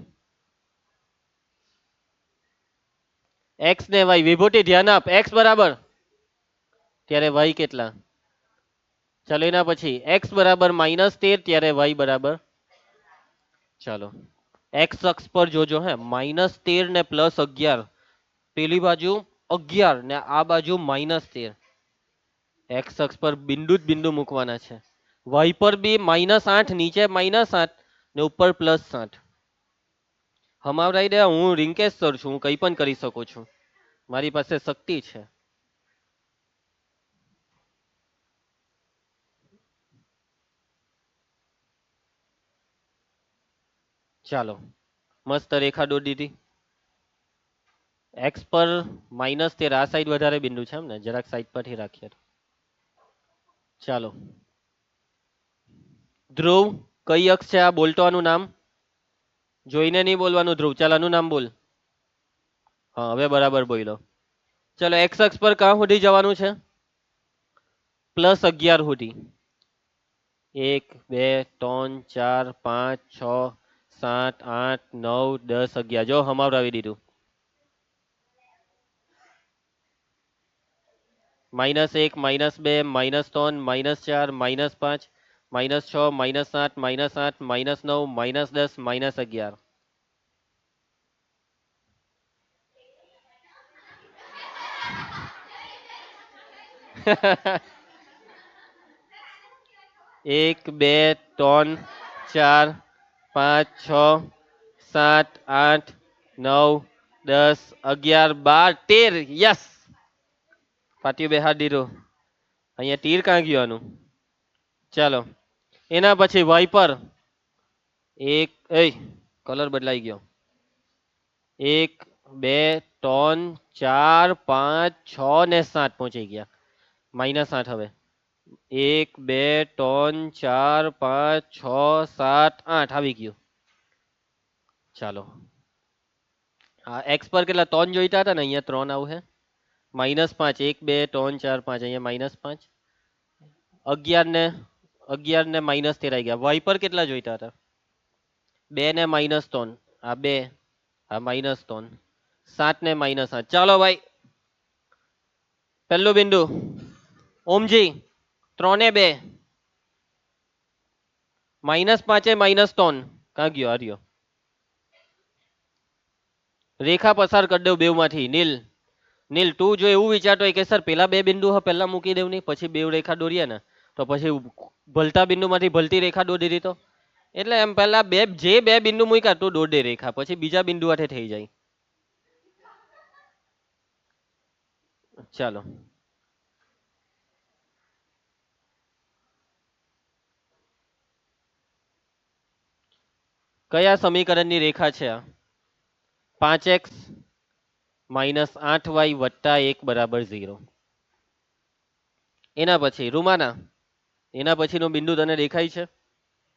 એક્સ ને વાય. વિભૂતિ ધ્યાન આપ. એક્સ બરાબર ત્યારે વાય કેટલા? ચાલો એના પછી એક્સ બરાબર -13 ત્યારે વાય બરાબર. ચાલો એક્સ અક્ષ પર જોજો હે. -13 ને +11. પેલી બાજુ 11 ને આ બાજુ -13. એક્સ અક્ષ પર બિંદુ જ બિંદુ મૂકવાના છે. વાય પર બી -8, નીચે -8 ને ઉપર +7. હમાવરાઈ દે. હું રિંકેશ સર છું, હું કંઈ પણ કરી શકું છું. મારી પાસે શક્તિ છે. ચાલો મસ્ત રેખા દોરી દીધી. એક્સ પર -13. આ સાઈડ વધારે બિંદુ છે એમ ને, જરાક સાઈડ પરથી રાખીએ. ચાલો ધ્રુવ કઈ અક્ષ છે આ? બોલતો આનું નામ જોઈને નહીં બોલવાનું. ધ્રુવ ચાલ આનું નામ બોલ. હા હવે બરાબર બોલો. ચલો એક્સ અક્ષ પર ક્યાં સુધી જવાનું છે? +11 સુધી. 1 2 3 4 5 6 7 8 9 10 11. જો હમાવરાવી દીધું. -1 -2 -3 -4 -5 -6 -8 -8 -9 -10 -11 1 2 3 4 5 6 7 8 9 10 11 12 13 યસ પાટીઓ બેહાડી દીધું અહીંયા તીર ક્યાં ગયું આનું ચાલો એના પછી વાઇપર એક એ કલર બદલાઈ ગયો 1 2 3 4 5 6 ને 7 પહોંચી ગયા -8 હવે 1 2 3 4 5 6 7 8 આવી ગયું ચાલો હા એક્સ પર કેટલા 3 જોઈતા હતા ને અહીંયા 3 આવું હે -5 1 2 3 4 5 અહીંયા -5 11 ને -13 આવી ગયા વાઇપર કેટલા જોઈતા હતા 2 ને -3 આ 2 આ -3 7 ને -8 ચાલો ભાઈ પહેલું બિંદુ ઓમજી 3 ને 2 -5 -3 ક્યાં ગયો આર્યો રેખા પસાર કરી દઉં બેવમાંથી નીલ નીલ તું જો એવું વિચારતો હોય કે સર પેલા બે બિંદુ પહેલા મૂકી દેવ નહીં પછી બેવ રેખા દોરીએ ને તો પછી ભલતા બિંદુમાંથી ભલતી રેખા દોરી દીધી તો એટલે એમ પહેલા બે બિંદુ મૂક્યા તું દોર દે રેખા પછી બીજા બિંદુ હાથે થઈ જાય ચાલો કયા સમીકરણની રેખા છે આ 5x -8y વત્તા 1 બરાબર 0 એના પછી રૂમાના એના પછીનો બિંદુ તને દેખાય છે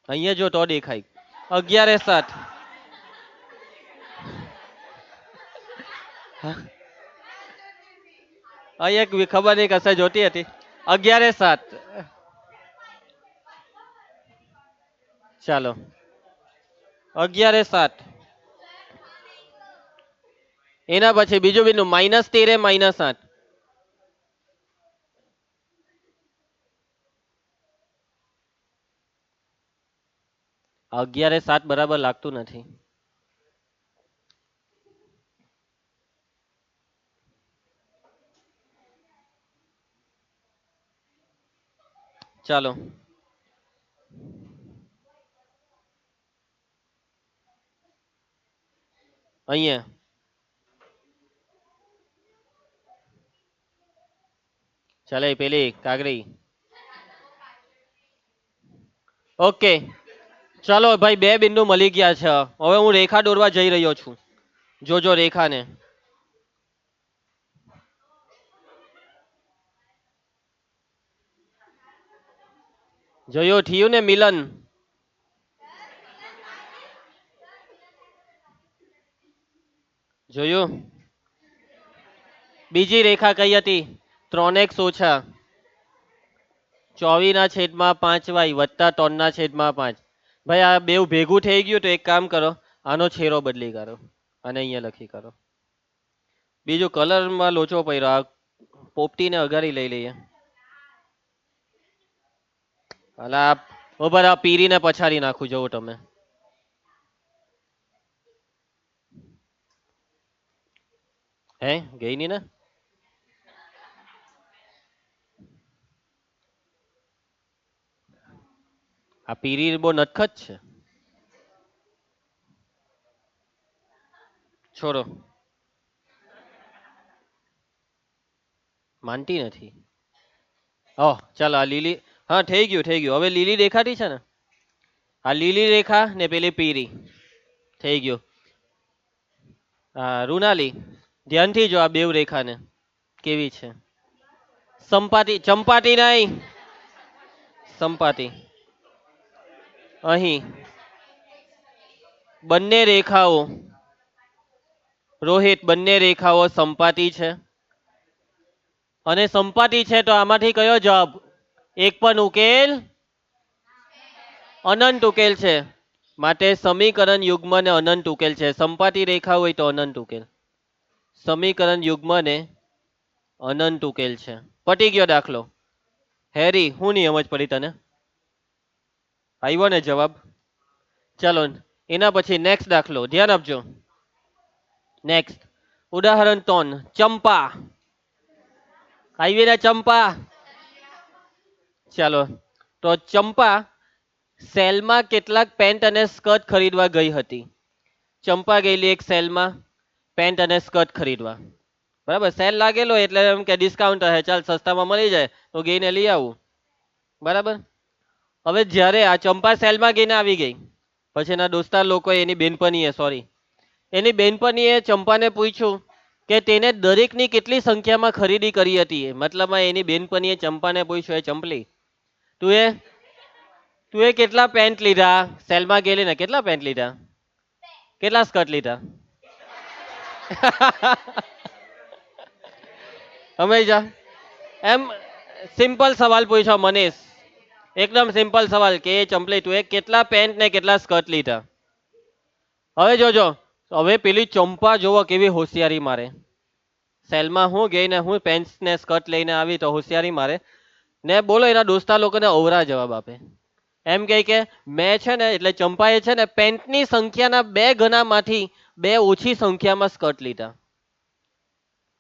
અહીંયા જો તો દેખાય 11 એ 7 અહીંયા ખબર નહીં કશે જોતી હતી 11 એ 7 ચાલો 11 એ 7 એના પછી બીજું બિંદુ -13 એ -8 11 એ 7 બરાબર લાગતું નથી ચાલો અહીંયા ચાલે પેલી કાગડી ઓકે ચાલો ભાઈ બે બિંદુ મળી ગયા છે હવે હું રેખા દોરવા જઈ રહ્યો છું જોજો રેખાને જોયો થયું ને મિલન જોયું બીજી રેખા કઈ હતી 3x ઓછા 24/5y વત્તા 3/5 ભાઈ આ બેવ ભેગું થઈ ગયું તો એક કામ કરો આનો છેરો બદલી કરો અને અહીંયા લખી કરો બીજું કલરમાં લોચો પડ્યો આ પોપટીને અગારી લઈ લઈએ અલા ઉપર આ પીરીને પછાડી નાખું જોવો તમે હે ગઈ ની ને આ પીરી બહુ નટખટ છે છોડો માનતી નથી ઓહ ચાલો આ લીલી હા થઈ ગયું હવે લીલી દેખાતી છે ને આ લીલી રેખા ને પેલી પીરી થઈ ગયું હા રૂનાલી ધ્યાનથી જો આ બેવ રેખાને કેવી છે સંપાતી ચંપાતી નહીં સંપાતી અહીં બંને રેખાઓ રોહિત બંને રેખાઓ સંપાતી છે અને સંપાતી છે તો આમાંથી કયો જવાબ એક પણ ઉકેલ અનંત ઉકેલ છે માટે સમીકરણ યુગ્મને અનંત ઉકેલ છે સંપાતી રેખા હોય તો અનંત ઉકેલ સમીકરણ યુગ્મને અનંત ઉકેલ છે પટી ગયો દાખલો હેરી હું નહીં સમજ પડી તને આવ્યો ને જવાબ? ચાલો એના પછી નેક્સ્ટ દાખલો ધ્યાન આપજો. નેક્સ્ટ ઉદાહરણ 3 ચંપા. આવી ને ચંપા. ચાલો તો ચંપા સેલમાં કેટલાક પેન્ટ અને સ્કર્ટ ખરીદવા ગઈ હતી. ચંપા ગયેલી એક સેલમાં પેન્ટ અને સ્કર્ટ ખરીદવા. બરાબર, સેલ લાગેલો એટલે એમ કે ડિસ્કાઉન્ટ હે, ચાલ સસ્તામાં મળી જાય તો ગઈને લઈ આવું. બરાબર. હવે જ્યારે આ ચંપા સેલમાં ગઈને આવી ગઈ પછી એના દોસ્તાર લોકો એની બેનપણીએ એની બેનપણીએ ચંપાને પૂછ્યું કે તેને દરેકની કેટલી સંખ્યામાં ખરીદી કરી હતી. મતલબ એની બેનપણીએ ચંપાને પૂછ્યું, એ ચંપલી તું એ તું એ કેટલા પેન્ટ લીધા સેલમાં ગયેલી ને, કેટલા પેન્ટ લીધા, કેટલા સ્કર્ટ લીધા? હમેશા એમ સિમ્પલ સવાલ પૂછ્યો મનીષ, એકદમ સિમ્પલ સવાલ કે ચંપલી તું એ કેટલા પેન્ટ ને કેટલા સ્કર્ટ લીધા? હવે જોજો, હવે પેલી ચંપા જોવો કેવી હોશિયારી મારે. સેલમાં હું ગઈ ને હું પેન્ટ ને સ્કર્ટ લઈને આવી તો હોશિયારી મારે ને બોલો એના દોસ્તા લોકોને અવરા જવાબ આપે. એમ કે મેં છે ને, એટલે ચંપાએ છે ને પેન્ટની સંખ્યાના 2 ગણામાંથી 2 ઓછી સંખ્યામાં સ્કર્ટ લીધા.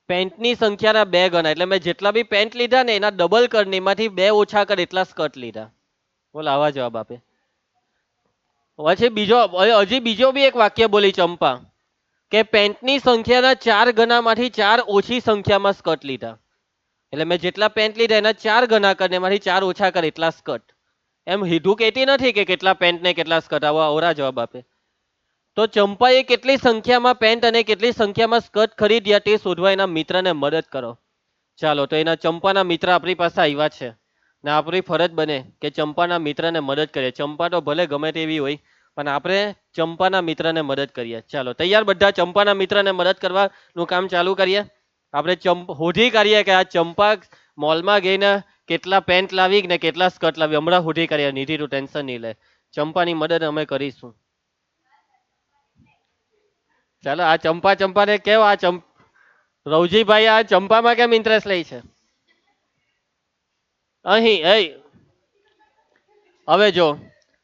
પેન્ટની સંખ્યાના 2 ગણા એટલે મેં જેટલા બી પેન્ટ લીધા ને એના ડબલ કરીને એમાંથી 2 ઓછા કર એટલા સ્કર્ટ લીધા. બોલ આવા જવાબ આપે. પછી હજી બીજો બી એક વાક્ય બોલી ચંપા કે પેન્ટની સંખ્યાના 4 ગણામાંથી 4 ઓછી સંખ્યામાં સ્કર્ટ લીધા. એટલે મેં જેટલા પેન્ટ લીધા એના 4 ગણા કરીને એમાંથી 4 ઓછા કર એટલા સ્કર્ટ. એમ હીધું કહેતી નથી કે કેટલા પેન્ટ ને કેટલા સ્કર્ટ, આવા અવરા જવાબ આપે. તો ચંપાએ કેટલી સંખ્યામાં પેન્ટ અને કેટલી સંખ્યામાં સ્કર્ટ ખરીદ્યા તે શોધવા એના મિત્રને મદદ કરો. ચાલો તો એના ચંપાના મિત્ર આપણી પાસે આવ્યા છે ને આપણી ફરજ બને કે ચંપાના મિત્રને મદદ કરીએ. ચંપા તો ભલે ગમે તેવી હોય પણ આપણે ચંપાના મિત્રને મદદ કરીએ. ચાલો તૈયાર બધા ચંપાના મિત્રને મદદ કરવાનું કામ ચાલુ કરીએ. આપણે શોધી કાઢીએ કે આ ચંપા મોલમાં ગઈને કેટલા પેન્ટ લાવી ને કેટલા સ્કર્ટ લાવી. હમણાં શોધી કાઢીએ, નિધિ તું ટેન્શન નહીં લે, ચંપાની મદદ અમે કરીશું. ચાલો આ ચંપાને કેવો આ રવજીભાઈ આ ચંપામાં કેમ ઇન્ટરેસ્ટ લે છે? અહીં હવે જો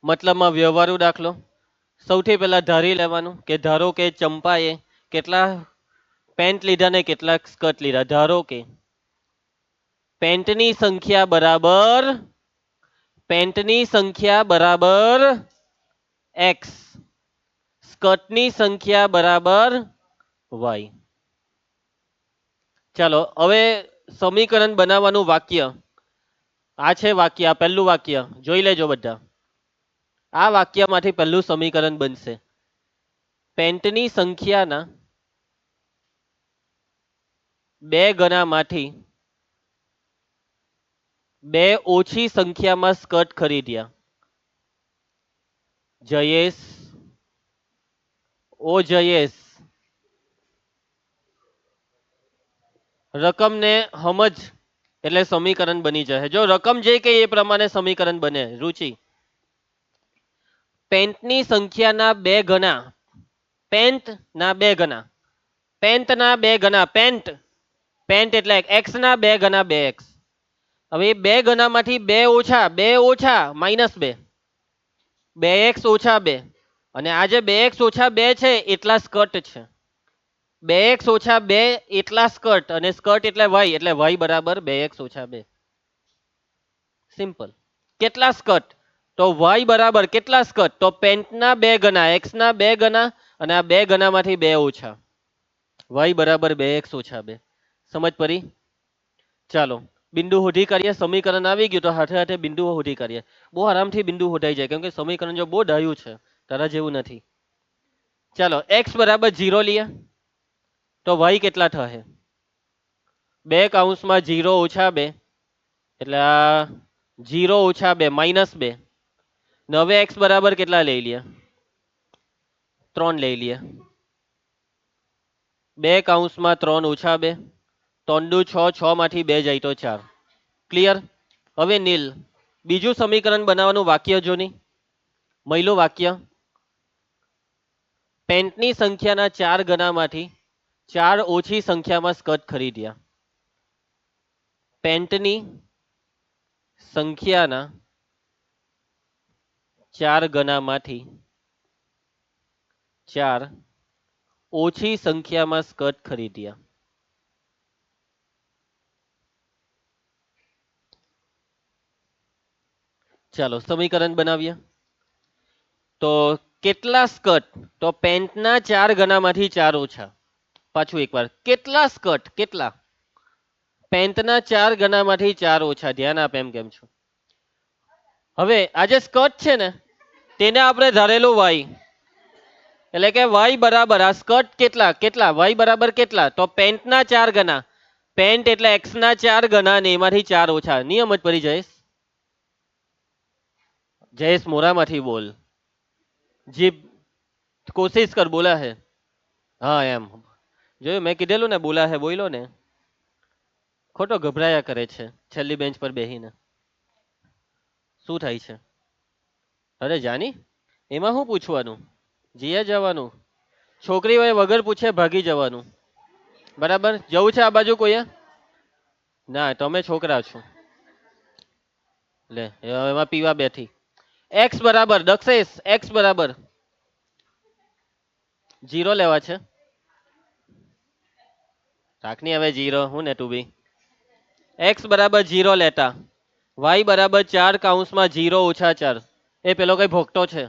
મતલબમાં વ્યવહારુ દાખલો. સૌથી પહેલા ધારી લેવાનું કે ધારો કે ચંપાએ કેટલા પેન્ટ લીધા ને કેટલા સ્કર્ટ લીધા. ધારો કે પેન્ટની સંખ્યા બરાબર એક્સ, સ્કર્ટની સંખ્યા બરાબર વાય. ચાલો હવે સમીકરણ બનાવવાનું વાક્ય આ છે. વાક્ય આ પહેલું વાક્ય જોઈ લેજો બધા. આ વાક્યમાંથી પહેલું સમીકરણ બનશે પેન્ટની સંખ્યાના 2 ગણામાંથી 2 ઓછી સંખ્યામાં સ્કર્ટ ખરીદ્યા. જયેશ જયેશ રકમને સમજ એટલે સમીકરણ બની જાય. જો રકમ જે કે એ પ્રમાણે સમીકરણ બને. રુચિ પેન્ટની સંખ્યાના 2 ગણા, પેન્ટના 2 ગણા, પેન્ટના 2 ગણા, પેન્ટ એટલે એક્સ ના 2 ગણા 2x. હવે 2 ગણામાંથી 2 ઓછા -2, 2x ઓછા 2 અને આ જે 2x ઓછા 2 છે એટલા સ્કર્ટ છે. 2x ઓછા 2 એટલા સ્કર્ટ અને સ્કર્ટ એટલે y બરાબર 2x ઓછા 2. સિમ્પલ. કેટલા સ્કર્ટ? તો y બરાબર કેટલા સ્કર્ટ? તો પેન્ટના 2 ગણા, x ના 2 ગણા અને આ 2 ગણામાંથી 2 ઓછા, y બરાબર 2x ઓછા 2. સમજ પડી? ચાલો બિંદુ શોધી કાઢીએ. સમીકરણ આવી ગયું તો હાથે હાથે બિંદુઓ શોધી કાઢીએ. બહુ આરામથી બિંદુ શોધાઈ જાય કેમ કે સમીકરણ જો બહુ ડાયું છે, તારા જેવું નથી. ચાલો x બરાબર 0 લઈએ તો y કેટલા થશે? 2 કૌંસમાં 0 ઓછા 2 એટલે આ 0 ઓછા 2 -2. હવે x બરાબર કેટલા લઈ લઈએ? 3 લઈ લઈએ. 2 કૌંસમાં 3 ઓછા 2, 3 દુ 6, 6 માંથી 2 જાય તો 4. ક્લિયર? હવે નીલ બીજું સમીકરણ બનાવવાનું વાક્ય જો ની મહિલું વાક્ય પેન્ટની સંખ્યાના 4 ગણામાંથી 4 ઓછી સંખ્યામાં સ્કર્ટ ખરીદ્યા. પેન્ટની સંખ્યાના ચાર ગણામાંથી ચાર ઓછી સંખ્યામાં સ્કર્ટ ખરીદ્યા. ચાલો સમીકરણ બનાવીએ. તો કેટલા સ્કર્ટ? તો પેન્ટના ચાર ગણામાંથી ચાર ઓછા. પાછું એકવાર, કેટલા સ્કર્ટ? કેટલા? પેન્ટના ચાર ગણામાંથી ચાર ઓછા. ધ્યાન આપ એમ કેમ છો. હવે આ જે સ્કર્ટ છે ને તેને આપણે ધારેલું વાય, એટલે કે વાય બરાબર આ સ્કર્ટ કેટલા કેટલા વાય બરાબર કેટલા? તો પેન્ટના ચાર ગણા. પેન્ટ એટલે એક્સ ના ચાર ગણા ને એમાંથી ચાર ઓછા. નિયમ જ પડી જયેશ. જયેશ મોરામાંથી બોલ. જીપ કોશિશ કર, બોલા હે. હા એમ જોયું, મેં કીધેલું ને બોલા હે, બોલો ને. ખોટો ગભરાયા કરે છે છેલ્લી બેન્ચ પર બેહીને. શું થાય છે? અરે જાની, એમાં શું પૂછવાનું? જીયા જવાનું. છોકરી હોય વગર પૂછે ભાગી જવાનું. બરાબર, જવું છે આ બાજુ કોઈએ? ના તમે છોકરા છો. લે એમાં પીવા બેઠી. એક્સ બરાબર દક્ષેશ, એક્સ બરાબર 0 લેવા છે. રાખની હવે 0 હું ને તું બી. એક્સ બરાબર 0 લેતા વાય બરાબર 4 કૌંસમાં 0 ઓછા 4. એ પેલો કઈ ભોગતો છે.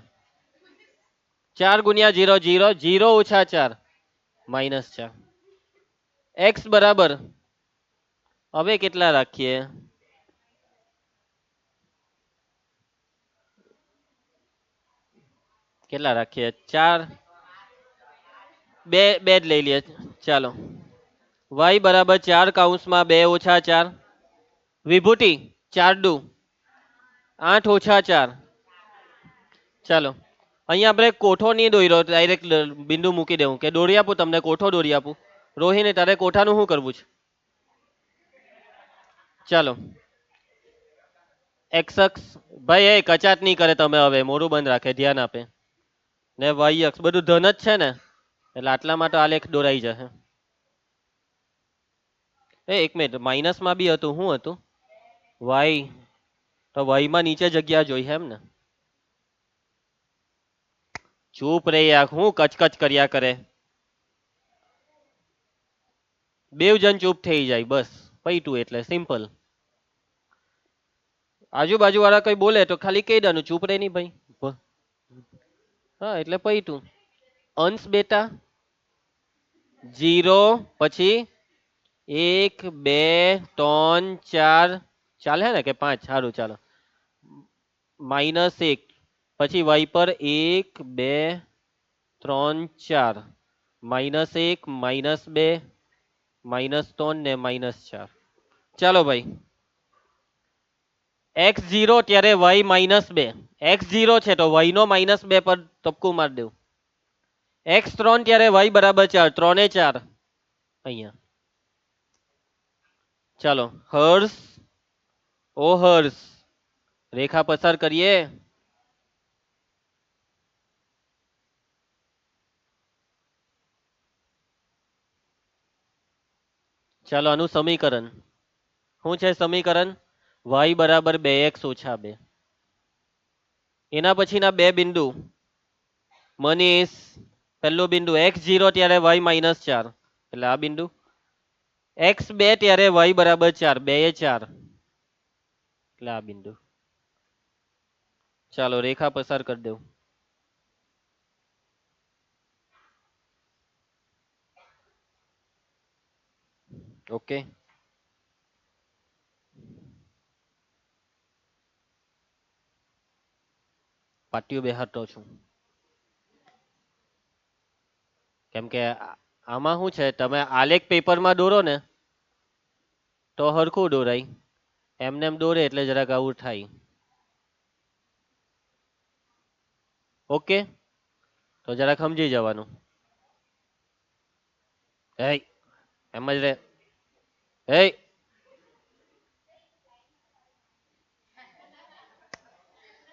4 ગુણ્યા 0 0, 0 ઓછા 4 -4. એક્સ બરાબર હવે કેટલા રાખીએ? કેટલા રાખીએ? 4, બે બે જ લઈ લઈએ ચાલો. વાય બરાબર 4 કૌંસમાં 2 ઓછા 4. વિભૂતિ 4 દુ 8 ઓછા 4. ચાલો અહીંયા આપણે કોઠો નહીં દોર્યો, ડાયરેક્ટ બિંદુ મૂકી દેવું કે દોરી આપું તમને, કોઠો દોરી આપું. રોહિને તારે કોઠાનું શું કરવું છે? ચાલો એક્સ અક્ષ ભાઈ એ કચાત નહીં કરે તમે, હવે મોઢું બંધ રાખે, ધ્યાન આપે. ને વાય અક્ષ બધું ધન જ છે ને, એટલે આટલામાં તો આલેખ દોરાઈ જશે. એક મિનિટ, માઇનસમાં બી હતું, શું હતું? વાય, તો વાયમાં નીચે જગ્યા જોઈ એમ ને. ચૂપ રે યાર, હું કચકચ કર્યા કરે. બેવ જણ ચૂપ થઈ જાય બસ, પૈટું એટલે સિમ્પલ. આજુબાજુ વાળા કઈ બોલે તો ખાલી કહી દેવાનું ચૂપ રે નહીં ભાઈ. હા એટલે પૈટું. અંશ બેટા 0 પછી 1 2 3 4 ચાલે ને કે 5? સારું ચાલો. -1 પછી વાય પર 1 2 3 4 -1 -2 -3 ને -4. ચાલો ભાઈ, x0 ત્યારે y -2. x0 છે તો y નો -2 પર તબકું માર દેવું. x3 ત્યારે y બરાબર 4, 3 ને 4 અહીંયા. ચાલો હર્ષ, ઓ હર્ષ, રેખા પસાર કરીએ. ચાલો આનું સમીકરણ શું છે? સમીકરણ y બરાબર 2x ઓછા 2. એના પછીના બે બિંદુ. મનીષ, પહેલું બિંદુ x0 ત્યારે y -4, એટલે આ બિંદુ. x2 ત્યારે y બરાબર 4, 2 એ 4, એટલે આ બિંદુ. ચાલો રેખા પસાર કરી દઉં. ઓકે, પાટીઓ બેહારતો છું કેમ કે આમાં શું છે, તમે આલેખ પેપરમાં દોરો ને તો હરખું દોરાય, એમને એમ દોરે એટલે જરાક આવું થાય. ઓકે, તો જરાક સમજી જવાનું. હે એમ જ રે. હે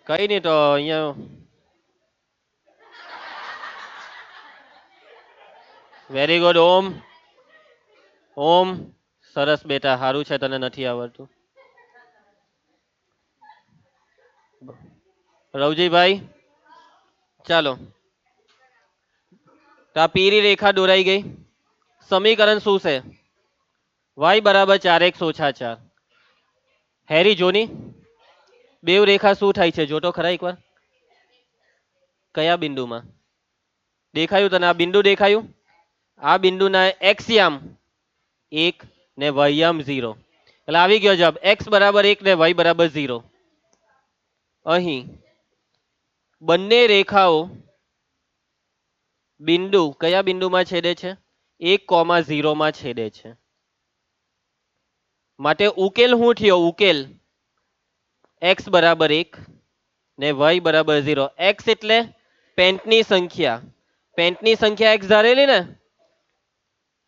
કઈ નઈ તો અહીંયા વેરી ગુડ. ઓમ, ઓમ સરસ બેટા, સારું છે તને નથી આવડતું. રવજીભાઈ ચાલો, તો આ પીળી રેખા દોરાઈ ગઈ. સમીકરણ શું છે? વાય બરાબર 4x ઓછા 4. હેરી જોની બેવ રેખા શું થાય છે? જો તો ખરા એકવાર. કયા બિંદુમાં દેખાયું તને? આ બિંદુ દેખાયું? આ બિંદુના એક્સ યામ 1 ને વાય યામ 0. એટલે આવી ગયો જવાબ, એક્સ બરાબર 1 ને વાય બરાબર 0. અહીં બંને રેખાઓ બિંદુ કયા બિંદુમાં છેદે છે? 1,0 માં છેદે છે. માટે ઉકેલ શું થયો? ઉકેલ એક્સ બરાબર 1 ને વાય બરાબર 0. એક્સ એટલે પેન્ટની સંખ્યા. પેન્ટની સંખ્યા એક્સ ધારેલી ને,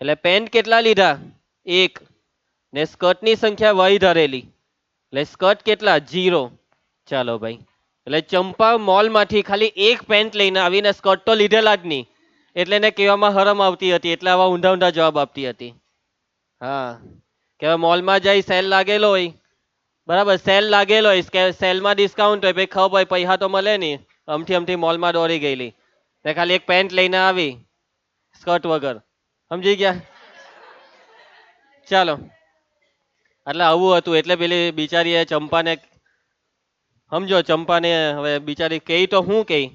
એટલે પેન્ટ કેટલા લીધા? 1 ને સ્કર્ટની સંખ્યા વાય ધારેલી, એટલે સ્કર્ટ કેટલા? 0. ચાલો ભાઈ, એટલે ચંપા મોલમાંથી ખાલી એક પેન્ટ લઈને આવીને સ્કર્ટ તો લીધેલા જ નહીં, એટલે એને કહેવામાં હરમ આવતી હતી, એટલે આવા ઊંધા ઊંધા જવાબ આપતી હતી. હા, કે મોલમાં જઈ સેલ લાગેલો હોય, બરાબર, સેલ લાગેલો હોય કે સેલમાં ડિસ્કાઉન્ટ હોય, ભાઈ ખબર હોય પૈસા તો મળે નહીં, અમથી અમથી મોલમાં દોડી ગયેલી ને ખાલી એક પેન્ટ લઈને આવી સ્કર્ટ વગર. સમજી ગયા? ચાલો, એટલે આવું હતું. એટલે પેલી બિચારીએ ચંપાને, સમજો ચંપાને હવે બિચારી કહી તો હું કહી,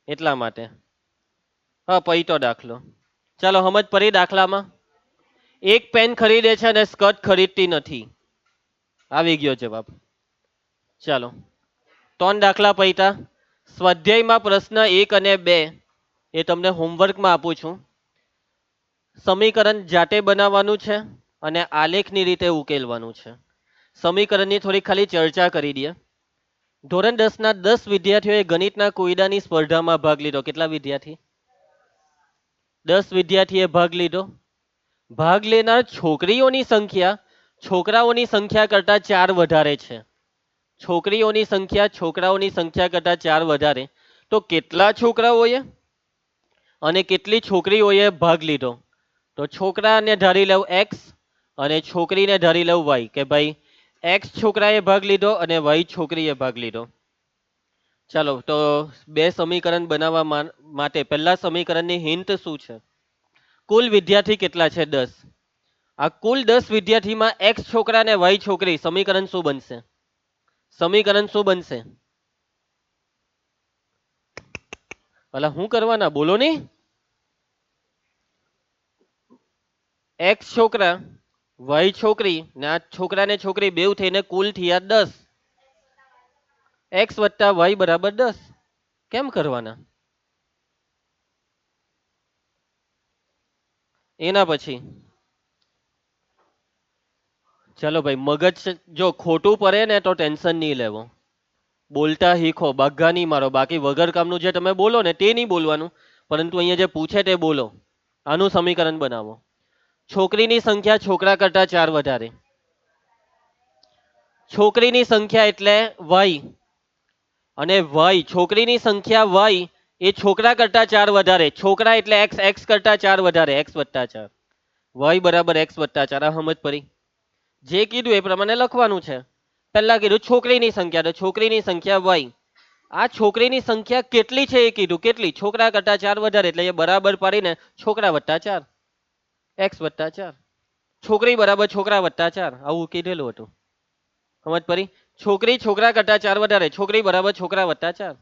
એટલા માટે. હા, પૈતો દાખલો. ચાલો સમજ પડી દાખલામાં? એક પેન ખરીદે છે અને સ્કર્ટ ખરીદતી નથી. આવી ગયો જવાબ. ચાલો 3 દાખલા પૈતા. સ્વાધ્યાયમાં પ્રશ્ન 1 અને 2 એ તમને હોમવર્કમાં આપું છું. સમીકરણ જાતે બનાવવાનું છે અને આલેખની રીતે ઉકેલવાનું છે. સમીકરણની થોડી ખાલી ચર્ચા કરી દઈએ. ધોરણ 10ના 10 વિદ્યાર્થીઓએ ગણિતના કોયડાની સ્પર્ધામાં ભાગ લીધો. કેટલા વિદ્યાર્થી? 10 વિદ્યાર્થીએ ભાગ લીધો. ભાગ લેનાર છોકરીઓની સંખ્યા છોકરાઓની સંખ્યા કરતા 4 વધારે છે. છોકરીઓની સંખ્યા છોકરાઓની સંખ્યા કરતા 4 વધારે. તો કેટલા છોકરાઓએ અને કેટલી છોકરીઓએ ભાગ લીધો? તો છોકરાને ધારી લઉં એક્સ અને છોકરીને ધારી લઉં વાય, કે ભાઈ એક્સ છોકરાએ ભાગ લીધો અને વાય છોકરીએ ભાગ લીધો. ચાલો, તો બે સમીકરણ બનાવવા માટે પહેલા સમીકરણની હિન્ટ શું છે? કુલ વિદ્યાર્થી કેટલા છે? 10. આ કુલ 10 વિદ્યાર્થીમાં એક્સ છોકરા અને વાય છોકરી, સમીકરણ શું બનશે? સમીકરણ શું બનશે? ભલા શું કરવાના બોલો ને? એક્સ છોકરા વાય છોકરી ને આ છોકરા ને છોકરી બેવ થઈને કુલ થયા 10. એક્સ વત્તા વાય બરાબર 10. કેમ કરવાના? એના પછી ચાલો ભાઈ, મગજ જો ખોટું પડે ને તો ટેન્શન નહીં લેવો, બોલતા શીખો, બાઘા નહીં મારો. બાકી વગર કામનું જે તમે બોલો ને તે નહીં બોલવાનું, પરંતુ અહીંયા જે પૂછે તે બોલો. આનું સમીકરણ બનાવો. છોકરીની સંખ્યા છોકરા કરતા 4 વધારે. છોકરીની સંખ્યા એટલે વાય, અને વાય છોકરીની સંખ્યા વાય એ છોકરા કરતા 4 વધારે. છોકરા એટલે એક્સ, એક્સ કરતા 4 વધારે, એક્સ વત્તા 4. વાય બરાબર એક્સ વત્તા 4. આ સમજ પડી? જે કીધું એ પ્રમાણે લખવાનું છે. પહેલા કીધું છોકરીની સંખ્યા, તો છોકરીની સંખ્યા વાય. આ છોકરીની સંખ્યા કેટલી છે એ કીધું, કેટલી? છોકરા કરતા 4 વધારે, એટલે એ બરાબર પાડીને છોકરા વત્તા 4, એક્સ વત્તા 4. છોકરી બરાબર છોકરા વત્તા 4, આવું કીધેલું હતું. સમજ પડી? છોકરી છોકરા કરતા 4 વધારે, છોકરી બરાબર છોકરા વત્તા 4,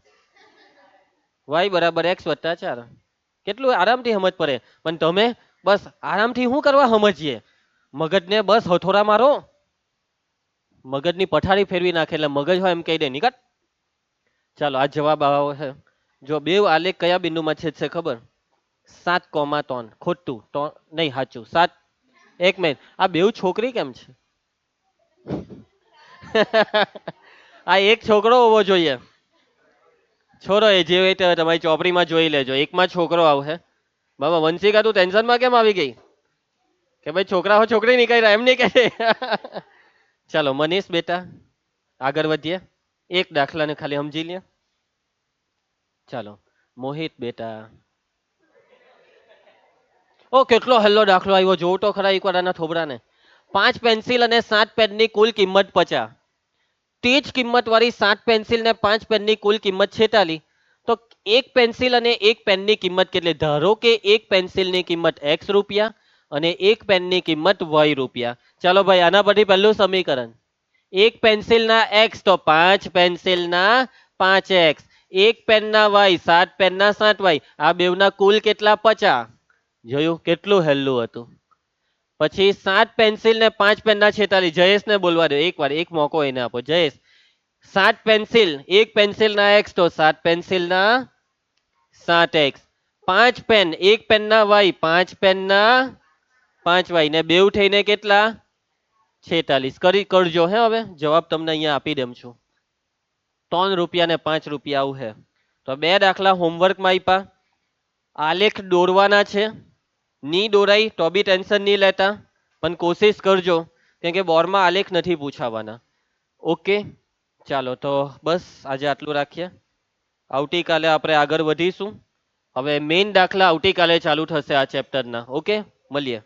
વાય બરાબર એક્સ વત્તા 4. કેટલું આરામથી સમજ પડે. પણ તમે બસ આરામથી શું કરવા સમજીએ, મગજને બસ હથોરા મારો, મગજની પથારી ફેરવી નાખે. એટલે મગજ હોય એમ કહી દે નિકટ. ચાલો, આ જવાબ આવો છે. જો બે આલેખ કયા બિંદુમાં છેદશે ખબર? 7,3. ખોટું તો નહીં, સાચું 7. એક મિનિટ, આ બેવ છોકરી કેમ છે? આ એક છોકરો હોવો જોઈએ. છોરો એ જે હોય તે તમારી ચોપડીમાં જોઈ લેજો, એકમાં છોકરો આવશે. બાબા વંશિકા તું ટેન્શનમાં કેમ આવી ગઈ કે ભાઈ છોકરા હો છોકરી નીકળી એમ નહીં કહે? ચાલો મનીષ બેટા, આગળ વધીએ. એક દાખલાને ખાલી સમજી લે. ચાલો મોહિત બેટા. ઓ કેટલો હેલો દાખલો આવ્યો, જોઉં તો ખરા એકવાર આના થોબડાને. 5 પેન્સિલ અને 7 પેનની કુલ કિંમત 50. તે જ કિંમતવાળી 7 પેન્સિલ ને 5 પેનની કુલ કિંમત 46, તો એક પેન્સિલ અને એક પેનની કિંમત કેટલી? ધારો કે એક પેન્સિલની કિંમત x રૂપિયા અને એક પેનની કિંમત y રૂપિયા. ચાલો ભાઈ, આના પરથી પહેલું સમીકરણ, એક પેન્સિલના x તો 5 પેન્સિલના 5x, એક પેનના y 7 પેનના 7y, આ બેવના કુલ કેટલા? 50. જોયું કેટલું હેલું હતું. પછી 7 પેન્સિલ ને 5 પેનના 46. જયેશને બોલવા દો એકવાર, એક મોકો એને આપો. જયેશ, 7 પેન્સિલ, એક પેન્સિલના x તો 7 પેન્સિલના 7x, 5 પેન, એક પેનના y 5 પેનના 5y, ને બેવ થઈને કેટલા? 46. કરી કરજો હે. હવે જવાબ તમને અહીંયા આપી દેમ છું. 3 રૂપિયા ને 5 રૂપિયા આવું હે. તો બે દાખલા હોમવર્કમાં આપ્યા. આલેખ દોરવાના છે, ની દોરાય તો બી ટેન્શન નહીં લેતા, પણ કોશિશ કરજો, કેમ કે બોર્ડમાં આલેખ નથી પૂછાવાના. ઓકે, ચાલો તો બસ આજે આટલું રાખીએ. આવતીકાલે આપણે આગળ વધીશું. હવે મેઇન દાખલા આવતીકાલે ચાલુ થશે આ ચેપ્ટરના. ઓકે, મળીએ.